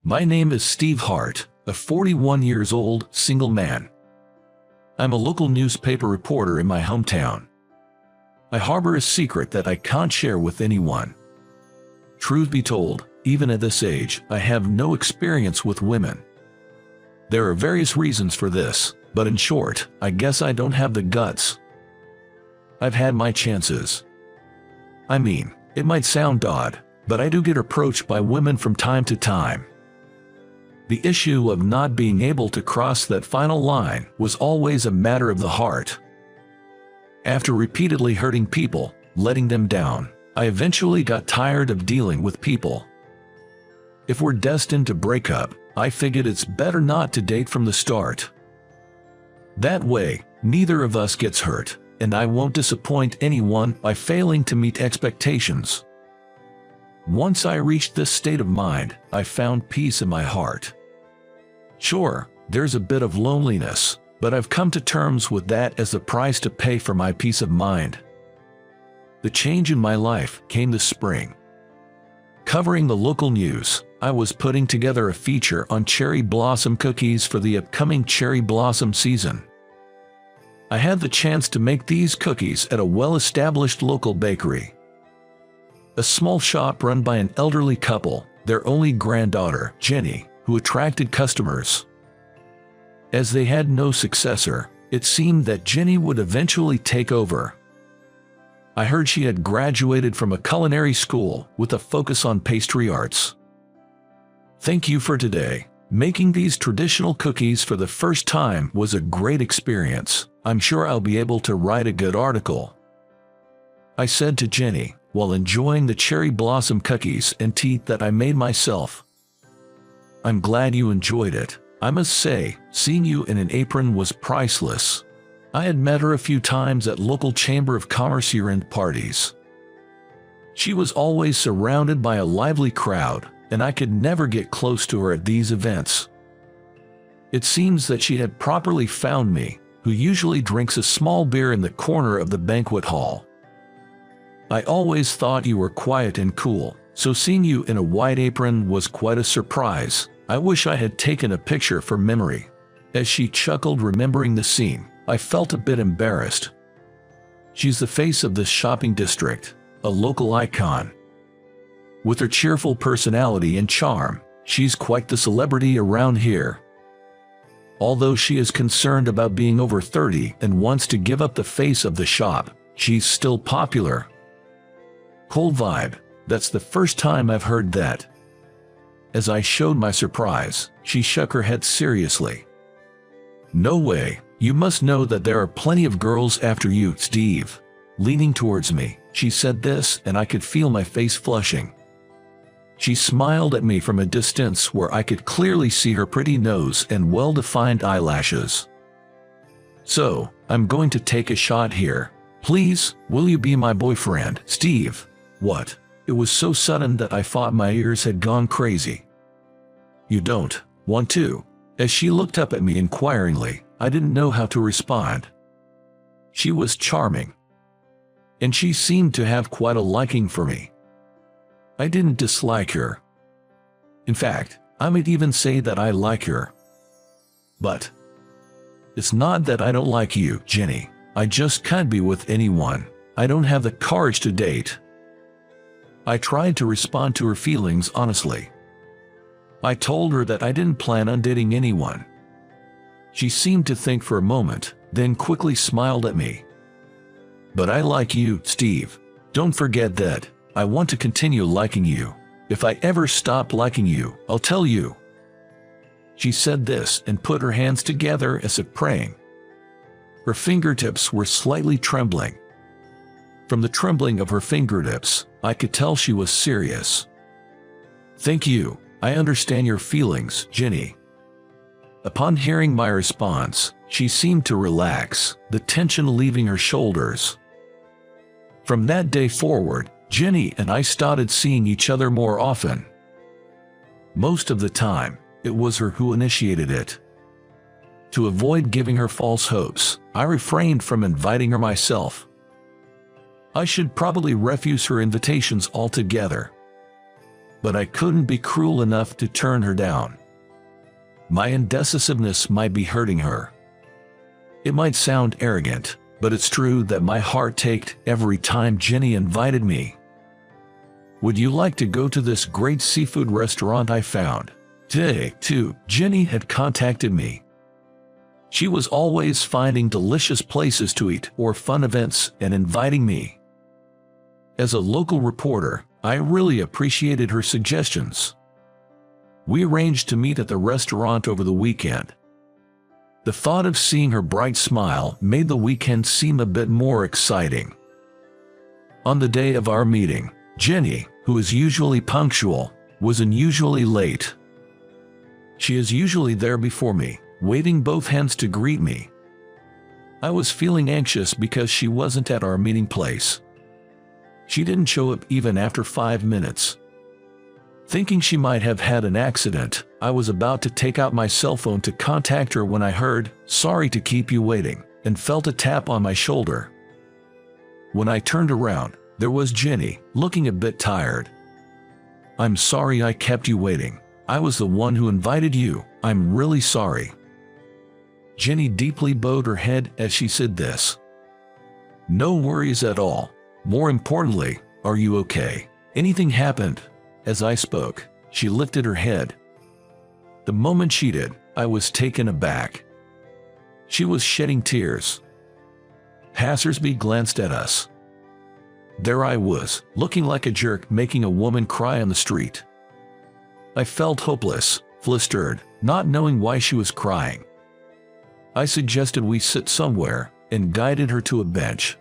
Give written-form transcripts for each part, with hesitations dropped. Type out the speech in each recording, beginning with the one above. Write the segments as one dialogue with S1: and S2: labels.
S1: My name is Steve Hart, a 41 years old, single man. I'm a local newspaper reporter in my hometown. I harbor a secret that I can't share with anyone. Truth be told, even at this age, I have no experience with women. There are various reasons for this, but in short, I guess I don't have the guts. I've had my chances. I mean, it might sound odd, but I do get approached by women from time to time. The issue of not being able to cross that final line was always a matter of the heart. After repeatedly hurting people, letting them down, I eventually got tired of dealing with people. If we're destined to break up, I figured it's better not to date from the start. That way, neither of us gets hurt, and I won't disappoint anyone by failing to meet expectations. Once I reached this state of mind, I found peace in my heart. Sure, there's a bit of loneliness, but I've come to terms with that as the price to pay for my peace of mind. The change in my life came this spring. Covering the local news, I was putting together a feature on cherry blossom cookies for the upcoming cherry blossom season. I had the chance to make these cookies at a well-established local bakery. A small shop run by an elderly couple, their only granddaughter, Jenny, who attracted customers. As they had no successor, it seemed that Jenny would eventually take over. I heard she had graduated from a culinary school with a focus on pastry arts. Thank you for today. Making these traditional cookies for the first time was a great experience. I'm sure I'll be able to write a good article, I said to Jenny, while enjoying the cherry blossom cookies and tea that I made myself. I'm glad you enjoyed it. I must say, seeing you in an apron was priceless. I had met her a few times at local Chamber of Commerce year-end parties. She was always surrounded by a lively crowd, and I could never get close to her at these events. It seems that she had properly found me, who usually drinks a small beer in the corner of the banquet hall. I always thought you were quiet and cool, so seeing you in a white apron was quite a surprise. I wish I had taken a picture for memory. As she chuckled remembering the scene, I felt a bit embarrassed. She's the face of this shopping district, a local icon. With her cheerful personality and charm, she's quite the celebrity around here. Although she is concerned about being over 30 and wants to give up the face of the shop, she's still popular. Cool vibe, that's the first time I've heard that. As I showed my surprise, she shook her head seriously. No way, you must know that there are plenty of girls after you, Steve. Leaning towards me, she said this, and I could feel my face flushing. She smiled at me from a distance where I could clearly see her pretty nose and well-defined eyelashes. So, I'm going to take a shot here. Please, will you be my boyfriend, Steve? What? It was so sudden that I thought my ears had gone crazy. You don't want to? As she looked up at me inquiringly, I didn't know how to respond. She was charming, and she seemed to have quite a liking for me. I didn't dislike her. In fact, I might even say that I like her. But it's not that I don't like you, Jenny. I just can't be with anyone. I don't have the courage to date. I tried to respond to her feelings honestly. I told her that I didn't plan on dating anyone. She seemed to think for a moment, then quickly smiled at me. But I like you, Steve. Don't forget that. I want to continue liking you. If I ever stop liking you, I'll tell you. She said this and put her hands together as if praying. Her fingertips were slightly trembling. From the trembling of her fingertips, I could tell she was serious. Thank you. I understand your feelings, Jenny. Upon hearing my response, she seemed to relax, the tension leaving her shoulders. From that day forward, Jenny and I started seeing each other more often. Most of the time, it was her who initiated it. To avoid giving her false hopes, I refrained from inviting her myself. I should probably refuse her invitations altogether. but I couldn't be cruel enough to turn her down. My indecisiveness might be hurting her. It might sound arrogant, but it's true that my heart ached every time Jenny invited me. "Would you like to go to this great seafood restaurant I found today, too?" Jenny had contacted me. She was always finding delicious places to eat or fun events and inviting me. As a local reporter, I really appreciated her suggestions. We arranged to meet at the restaurant over the weekend. The thought of seeing her bright smile made the weekend seem a bit more exciting. On the day of our meeting, Jenny, who is usually punctual, was unusually late. She is usually there before me, waving both hands to greet me. I was feeling anxious because she wasn't at our meeting place. She didn't show up even after 5 minutes. Thinking she might have had an accident, I was about to take out my cell phone to contact her when I heard, "Sorry to keep you waiting," and felt a tap on my shoulder. When I turned around, there was Jenny, looking a bit tired. "I'm sorry I kept you waiting. I was the one who invited you. I'm really sorry." Jenny deeply bowed her head as she said this. "No worries at all. More importantly, are you okay? Anything happened?" As I spoke, she lifted her head. The moment she did, I was taken aback. She was shedding tears. Passersby glanced at us. There I was, looking like a jerk, making a woman cry on the street. I felt hopeless, flustered, not knowing why she was crying. I suggested we sit somewhere, and guided her to a bench.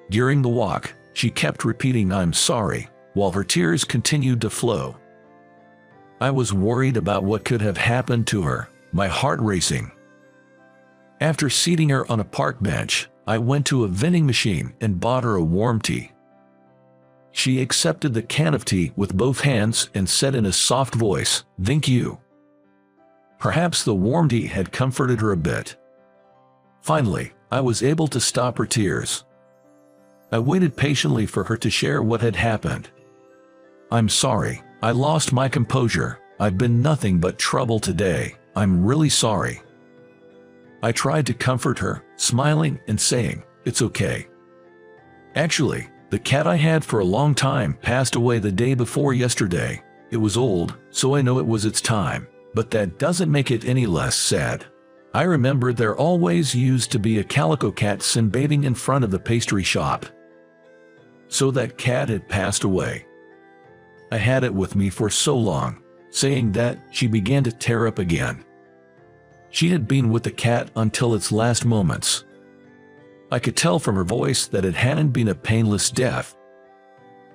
S1: During the walk, she kept repeating "I'm sorry," while her tears continued to flow. I was worried about what could have happened to her, my heart racing. After seating her on a park bench, I went to a vending machine and bought her a warm tea. She accepted the can of tea with both hands and said in a soft voice, "Thank you." Perhaps the warm tea had comforted her a bit. Finally, I was able to stop her tears. I waited patiently for her to share what had happened. "I'm sorry, I lost my composure. I've been nothing but trouble today. I'm really sorry." I tried to comfort her, smiling and saying, "It's okay. Actually, the cat I had for a long time passed away the day before yesterday. It was old, so I know it was its time, but that doesn't make it any less sad. I remember there always used to be a calico cat sunbathing in front of the pastry shop. So that cat had passed away. I had it with me for so long." Saying that, she began to tear up again. She had been with the cat until its last moments. I could tell from her voice that it hadn't been a painless death.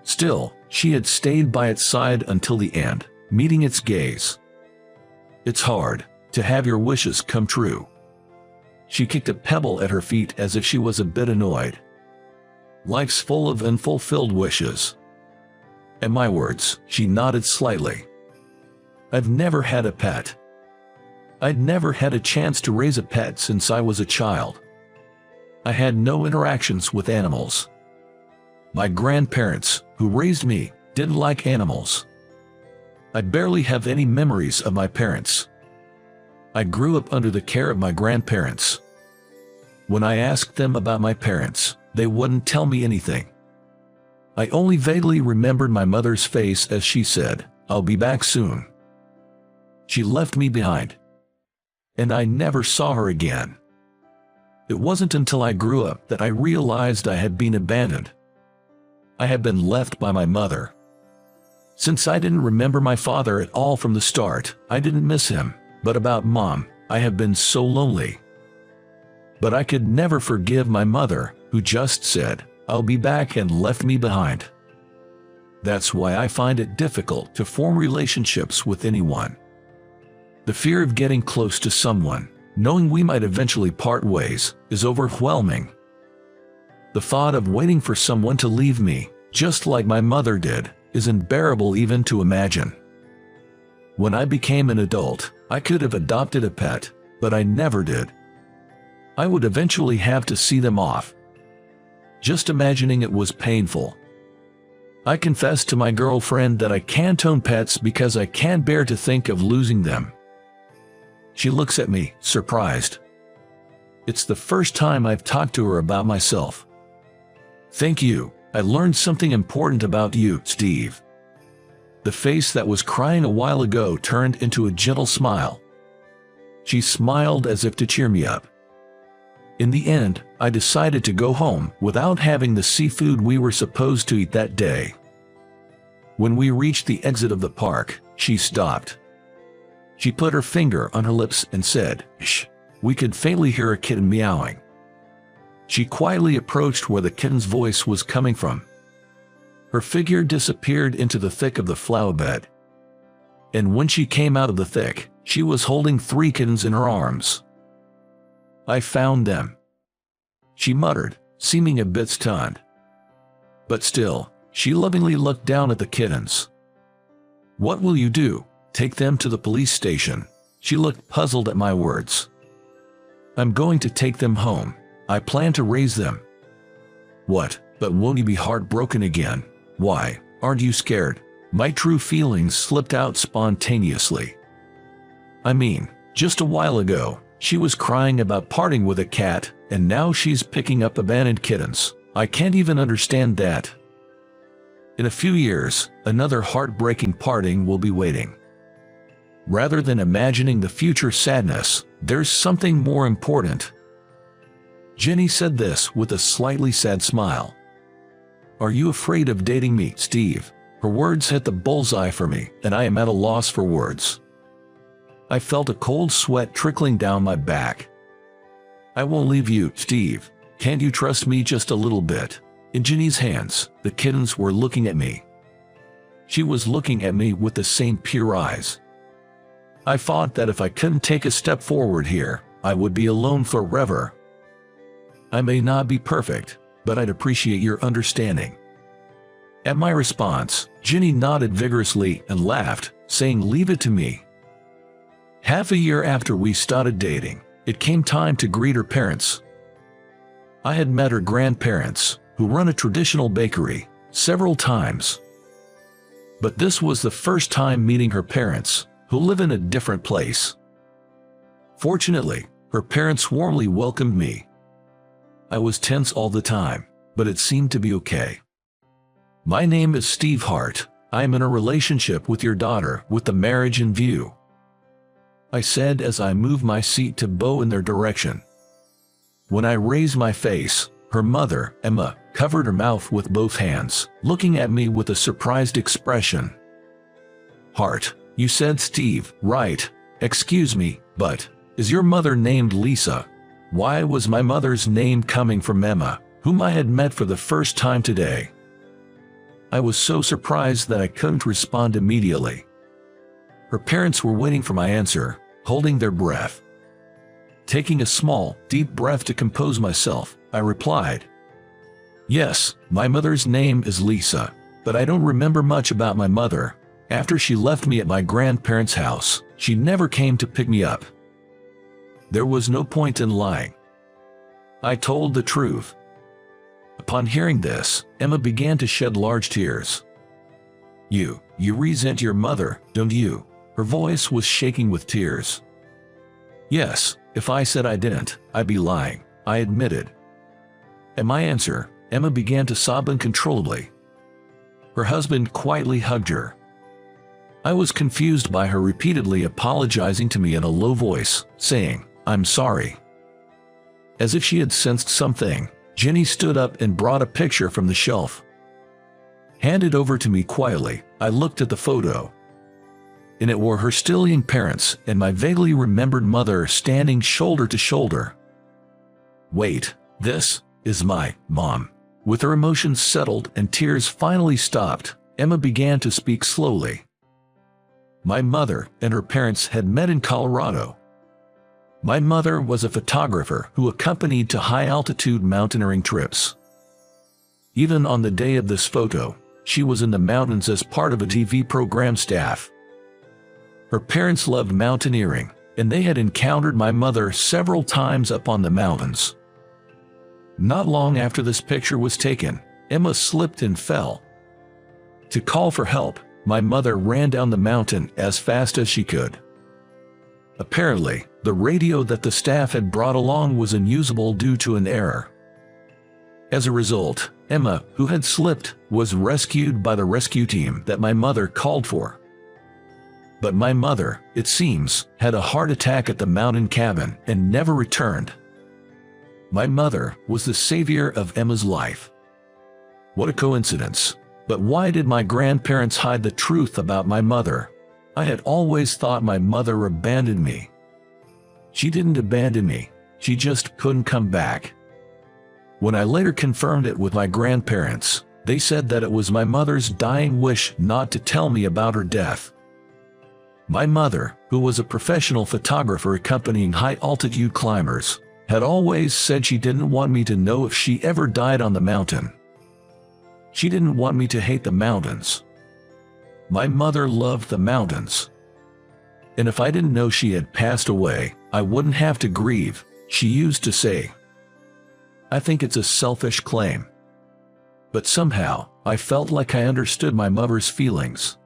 S1: Still, she had stayed by its side until the end, meeting its gaze. It's hard to have your wishes come true. She kicked a pebble at her feet as if she was a bit annoyed. Life's full of unfulfilled wishes. At my words, she nodded slightly. I've never had a pet. I'd never had a chance to raise a pet since I was a child. I had no interactions with animals. My grandparents, who raised me, didn't like animals. I barely have any memories of my parents. I grew up under the care of my grandparents. When I asked them about my parents, they wouldn't tell me anything. I only vaguely remembered my mother's face as she said, "I'll be back soon." She left me behind. And I never saw her again. It wasn't until I grew up that I realized I had been abandoned. I had been left by my mother. Since I didn't remember my father at all from the start, I didn't miss him. But about Mom, I have been so lonely. But I could never forgive my mother, who just said, "I'll be back," and left me behind. That's why I find it difficult to form relationships with anyone. The fear of getting close to someone, knowing we might eventually part ways, is overwhelming. The thought of waiting for someone to leave me, just like my mother did, is unbearable even to imagine. When I became an adult, I could have adopted a pet, but I never did. I would eventually have to see them off. Just imagining it was painful. I confessed to my girlfriend that I can't own pets because I can't bear to think of losing them. She looks at me, surprised. It's the first time I've talked to her about myself. Thank you. I learned something important about you, Steve. The face that was crying a while ago turned into a gentle smile. She smiled as if to cheer me up. In the end, I decided to go home without having the seafood we were supposed to eat that day. When we reached the exit of the park, she stopped. She put her finger on her lips and said, "Shh." We could faintly hear a kitten meowing. She quietly approached where the kitten's voice was coming from. Her figure disappeared into the thick of the flower bed. And when she came out of the thick, she was holding 3 kittens in her arms. "I found them," she muttered, seeming a bit stunned. But still, she lovingly looked down at the kittens. "What will you do? Take them to the police station?" She looked puzzled at my words. "I'm going to take them home. I plan to raise them." "What? But won't you be heartbroken again? Why, aren't you scared?" My true feelings slipped out spontaneously. I mean, just a while ago, she was crying about parting with a cat, and now she's picking up abandoned kittens. I can't even understand that. In a few years, another heartbreaking parting will be waiting. Rather than imagining the future sadness, there's something more important. Jenny said this with a slightly sad smile. "Are you afraid of dating me, Steve?" Her words hit the bullseye for me, and I am at a loss for words. I felt a cold sweat trickling down my back. "I won't leave you, Steve. Can't you trust me just a little bit?" In Jenny's hands, the kittens were looking at me. She was looking at me with the same pure eyes. I thought that if I couldn't take a step forward here, I would be alone forever. "I may not be perfect, but I'd appreciate your understanding." At my response, Jenny nodded vigorously and laughed, saying, "Leave it to me." Half a year after we started dating, it came time to greet her parents. I had met her grandparents, who run a traditional bakery, several times. But this was the first time meeting her parents, who live in a different place. Fortunately, her parents warmly welcomed me. I was tense all the time, but it seemed to be okay. "My name is Steve Hart. I am in a relationship with your daughter with the marriage in view," I said as I moved my seat to bow in their direction. When I raised my face, her mother, Emma, covered her mouth with both hands, looking at me with a surprised expression. "Hart, you said Steve, right? Excuse me, but is your mother named Lisa?" Why was my mother's name coming from Emma, whom I had met for the first time today? I was so surprised that I couldn't respond immediately. Her parents were waiting for my answer, holding their breath. Taking a small, deep breath to compose myself, I replied, "Yes, my mother's name is Lisa, but I don't remember much about my mother. After she left me at my grandparents' house, she never came to pick me up." There was no point in lying. I told the truth. Upon hearing this, Emma began to shed large tears. You resent your mother, don't you?" Her voice was shaking with tears. "Yes, if I said I didn't, I'd be lying," I admitted. At my answer, Emma began to sob uncontrollably. Her husband quietly hugged her. I was confused by her repeatedly apologizing to me in a low voice, saying, "I'm sorry." As if she had sensed something, Jenny stood up and brought a picture from the shelf. Handed over to me quietly, I looked at the photo. In it were her still young parents and my vaguely remembered mother standing shoulder to shoulder. "Wait, this is my mom." With her emotions settled and tears finally stopped, Emma began to speak slowly. My mother and her parents had met in Colorado. My mother was a photographer who accompanied to high-altitude mountaineering trips. Even on the day of this photo, she was in the mountains as part of a TV program staff. Her parents loved mountaineering, and they had encountered my mother several times up on the mountains. Not long after this picture was taken, Emma slipped and fell. To call for help, my mother ran down the mountain as fast as she could. Apparently, the radio that the staff had brought along was unusable due to an error. As a result, Emma, who had slipped, was rescued by the rescue team that my mother called for. But my mother, it seems, had a heart attack at the mountain cabin and never returned. My mother was the savior of Emma's life. What a coincidence. But why did my grandparents hide the truth about my mother? I had always thought my mother abandoned me. She didn't abandon me, she just couldn't come back. When I later confirmed it with my grandparents, they said that it was my mother's dying wish not to tell me about her death. My mother, who was a professional photographer accompanying high-altitude climbers, had always said she didn't want me to know if she ever died on the mountain. She didn't want me to hate the mountains. My mother loved the mountains. And if I didn't know she had passed away, I wouldn't have to grieve, she used to say. I think it's a selfish claim. But somehow, I felt like I understood my mother's feelings.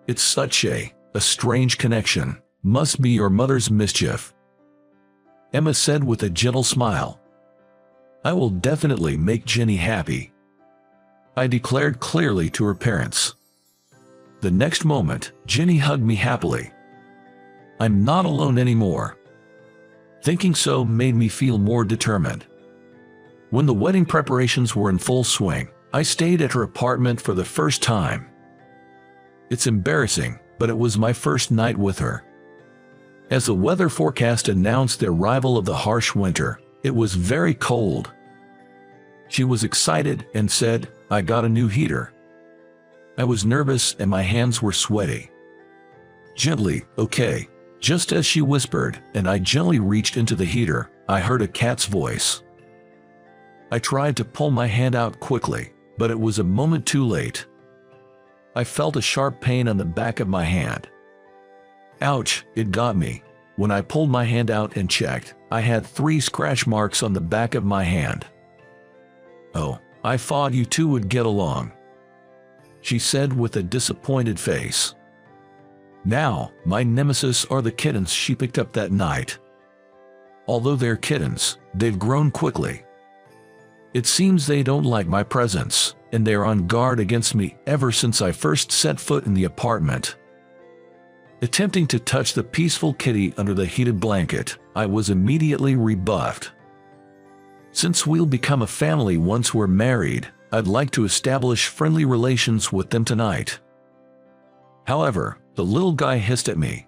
S1: It's such a strange connection. Must be your mother's mischief. Emma said with a gentle smile. I will definitely make Jenny happy, I declared clearly to her parents. The next moment, Jenny hugged me happily. I'm not alone anymore. Thinking so made me feel more determined. When the wedding preparations were in full swing, I stayed at her apartment for the first time. It's embarrassing, but it was my first night with her. As the weather forecast announced the arrival of the harsh winter, it was very cold. She was excited and said, I got a new heater. I was nervous and my hands were sweaty. Gently, okay, just as she whispered, and I gently reached into the heater, I heard a cat's voice. I tried to pull my hand out quickly, but it was a moment too late. I felt a sharp pain on the back of my hand. Ouch, it got me. When I pulled my hand out and checked, I had 3 scratch marks on the back of my hand. Oh, I thought you two would get along, she said with a disappointed face. Now, my nemesis are the kittens she picked up that night. Although they're kittens, they've grown quickly. It seems they don't like my presence, and they're on guard against me ever since I first set foot in the apartment. Attempting to touch the peaceful kitty under the heated blanket, I was immediately rebuffed. Since we'll become a family once we're married, I'd like to establish friendly relations with them tonight. However, the little guy hissed at me.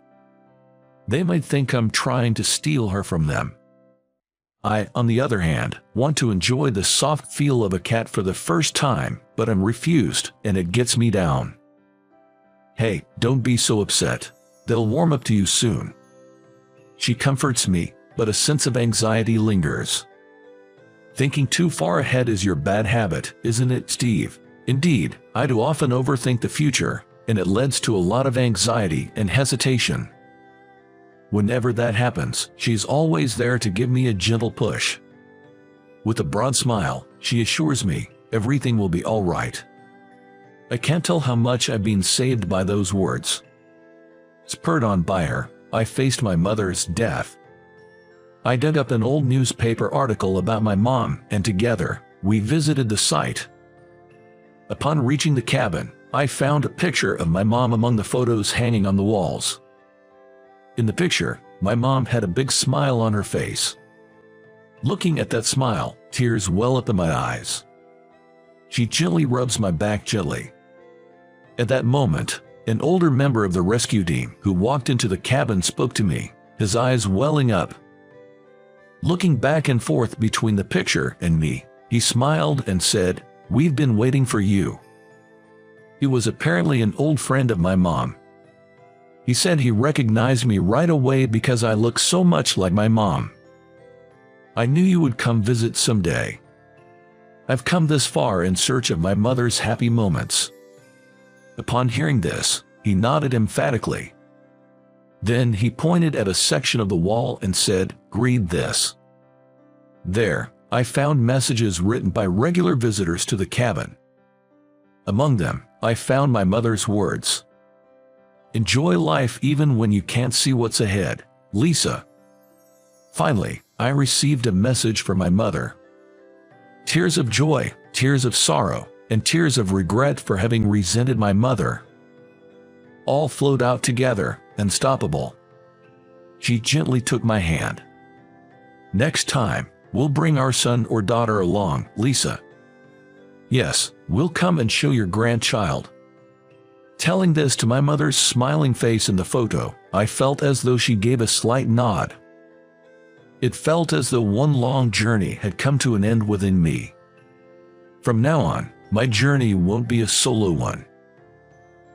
S1: They might think I'm trying to steal her from them. I, on the other hand, want to enjoy the soft feel of a cat for the first time, but I'm refused, and it gets me down. Hey, don't be so upset. They'll warm up to you soon. She comforts me, but a sense of anxiety lingers. Thinking too far ahead is your bad habit, isn't it, Steve? Indeed, I do often overthink the future, and it leads to a lot of anxiety and hesitation. Whenever that happens, she's always there to give me a gentle push. With a broad smile, she assures me, everything will be all right. I can't tell how much I've been saved by those words. Spurred on by her, I faced my mother's death. I dug up an old newspaper article about my mom, and together, we visited the site. Upon reaching the cabin, I found a picture of my mom among the photos hanging on the walls. In the picture, my mom had a big smile on her face. Looking at that smile, tears well up in my eyes. She gently rubs my back gently. At that moment, an older member of the rescue team who walked into the cabin spoke to me, his eyes welling up. Looking back and forth between the picture and me, he smiled and said, "We've been waiting for you." He was apparently an old friend of my mom. He said he recognized me right away because I look so much like my mom. "I knew you would come visit someday. I've come this far in search of my mother's happy moments." Upon hearing this, he nodded emphatically. Then he pointed at a section of the wall and said, "Read this." There, I found messages written by regular visitors to the cabin. Among them, I found my mother's words. Enjoy life even when you can't see what's ahead, Lisa. Finally, I received a message from my mother. Tears of joy, tears of sorrow, and tears of regret for having resented my mother. All flowed out together, unstoppable. She gently took my hand. Next time, we'll bring our son or daughter along, Lisa. Yes, we'll come and show your grandchild. Telling this to my mother's smiling face in the photo, I felt as though she gave a slight nod. It felt as though one long journey had come to an end within me. From now on, my journey won't be a solo one.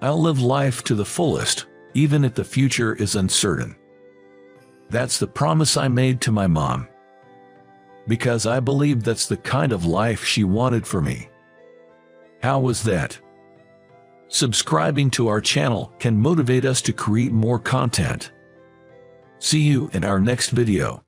S1: I'll live life to the fullest, even if the future is uncertain. That's the promise I made to my mom. Because I believe that's the kind of life she wanted for me. How was that? Subscribing to our channel can motivate us to create more content. See you in our next video.